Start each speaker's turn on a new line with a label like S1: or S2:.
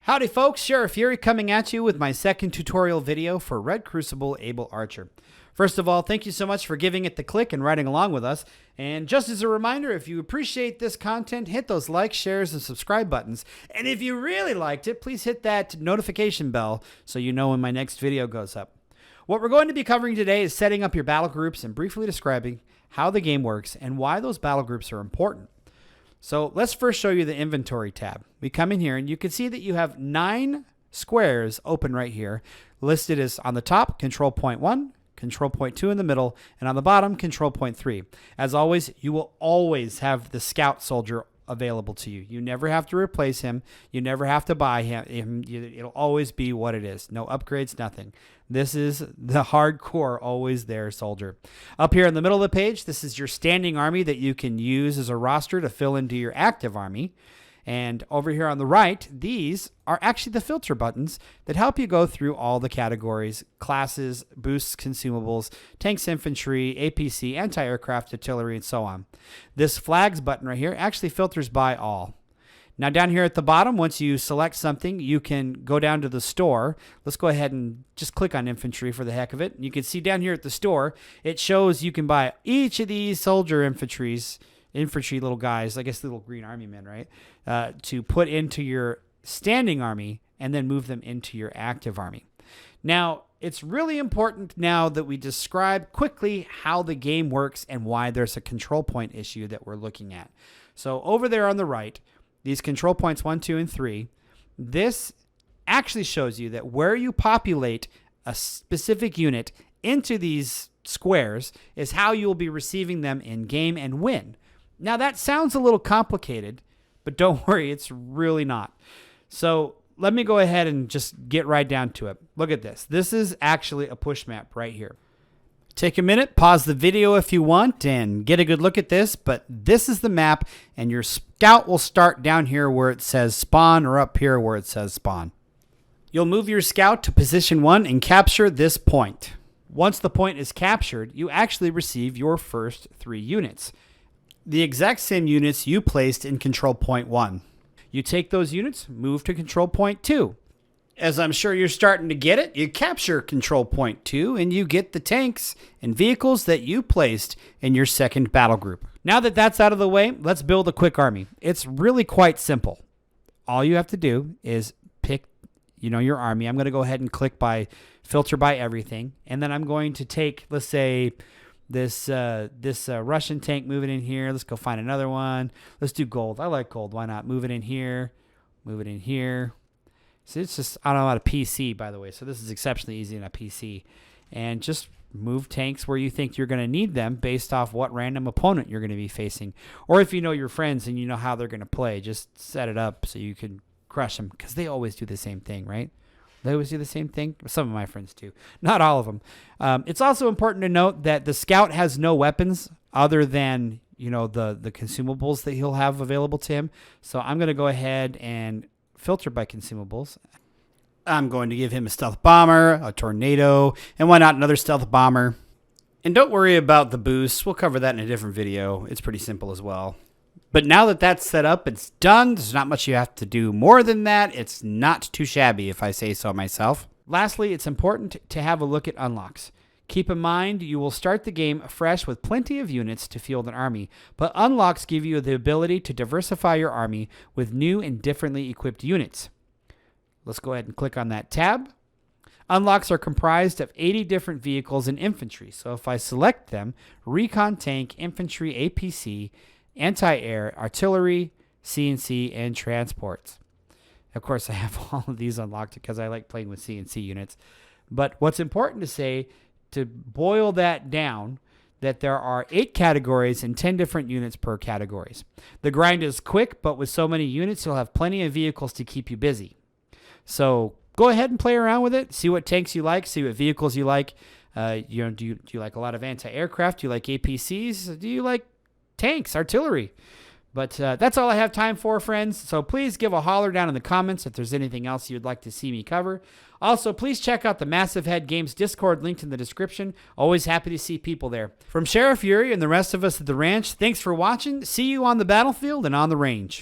S1: Howdy folks, Sheriff Fury coming at you with my second tutorial video for Red Crucible Able Archer. First of all, thank you so much for giving it the click and riding along with us. And just as a reminder, if you appreciate this content, hit those like, shares, and subscribe buttons. And if you really liked it, please hit that notification bell so you know when my next video goes up. What we're going to be covering today is setting up your battle groups and briefly describing how the game works and why those battle groups are important. So let's first show you the inventory tab. We come in here and you can see that you have 9 squares open right here, listed as on the top, control point 1, control point 2 in the middle, and on the bottom, control point 3. As always, you will always have the scout soldier available to you. You never have to replace him. You never have to buy him. It'll always be what it is. No upgrades, nothing. This is the hardcore, always there soldier. Up here in the middle of the page, this is your standing army that you can use as a roster to fill into your active army. And over here on the right, these are actually the filter buttons that help you go through all the categories: classes, boosts, consumables, tanks, infantry, APC, anti-aircraft, artillery, and so on. This flags button right here actually filters by all. Now down here at the bottom, once you select something, you can go down to the store. Let's go ahead and just click on infantry for the heck of it. You can see down here at the store, it shows you can buy each of these soldier infantry little guys, I guess little green army men, right? To put into your standing army and then move them into your active army. Now, it's really important now that we describe quickly how the game works and why there's a control point issue that we're looking at. So over there on the right, these control points 1, 2, and 3, this actually shows you that where you populate a specific unit into these squares is how you'll be receiving them in game and win. Now that sounds a little complicated, but don't worry, it's really not. So let me go ahead and just get right down to it. Look at this. This is actually a push map right here. Take a minute, pause the video if you want, and get a good look at this, but this is the map, and your scout will start down here where it says spawn or up here where it says spawn. You'll move your scout to position 1 and capture this point. Once the point is captured, you actually receive your first 3 units. The exact same units you placed in control point 1. You take those units, move to control point 2. As I'm sure you're starting to get it, you capture control point 2 and you get the tanks and vehicles that you placed in your second battle group. Now that that's out of the way, let's build a quick army. It's really quite simple. All you have to do is pick, your army. I'm going to go ahead and click by filter by everything, and then I'm going to take, let's say, this Russian tank, move it in here. Let's go find another one. Let's do gold. I like gold. Why not? Move it in here. Move it in here. So it's just, I don't know how to PC, by the way. So this is exceptionally easy in a PC. And just move tanks where you think you're going to need them based off what random opponent you're going to be facing. Or if you know your friends and you know how they're going to play, just set it up so you can crush them. Because they always do the same thing, right? They always do the same thing. Some of my friends do. Not all of them. It's also important to note that the scout has no weapons other than, the consumables that he'll have available to him. So I'm going to go ahead and filter by consumables. I'm going to give him a stealth bomber, a tornado, and why not another stealth bomber. And don't worry about the boosts. We'll cover that in a different video. It's pretty simple as well. But now that that's set up, it's done. There's not much you have to do more than that. It's not too shabby, if I say so myself. Lastly, it's important to have a look at unlocks. Keep in mind, you will start the game fresh with plenty of units to field an army, but unlocks give you the ability to diversify your army with new and differently equipped units. Let's go ahead and click on that tab. Unlocks are comprised of 80 different vehicles and infantry. So if I select them, recon tank, infantry, APC, anti-air, artillery, CNC, and transports. Of course, I have all of these unlocked because I like playing with CNC units. But what's important to say, to boil that down, that there are 8 categories and 10 different units per categories. The grind is quick, but with so many units, you'll have plenty of vehicles to keep you busy. So go ahead and play around with it. See what tanks you like. See what vehicles you like. Do you like a lot of anti-aircraft? Do you like APCs? Do you like tanks, artillery? But that's all I have time for, friends. So please give a holler down in the comments if there's anything else you'd like to see me cover. Also, please check out the Massive Head Games Discord linked in the description. Always happy to see people there. From Sheriff Fury and the rest of us at the ranch, thanks for watching. See you on the battlefield and on the range.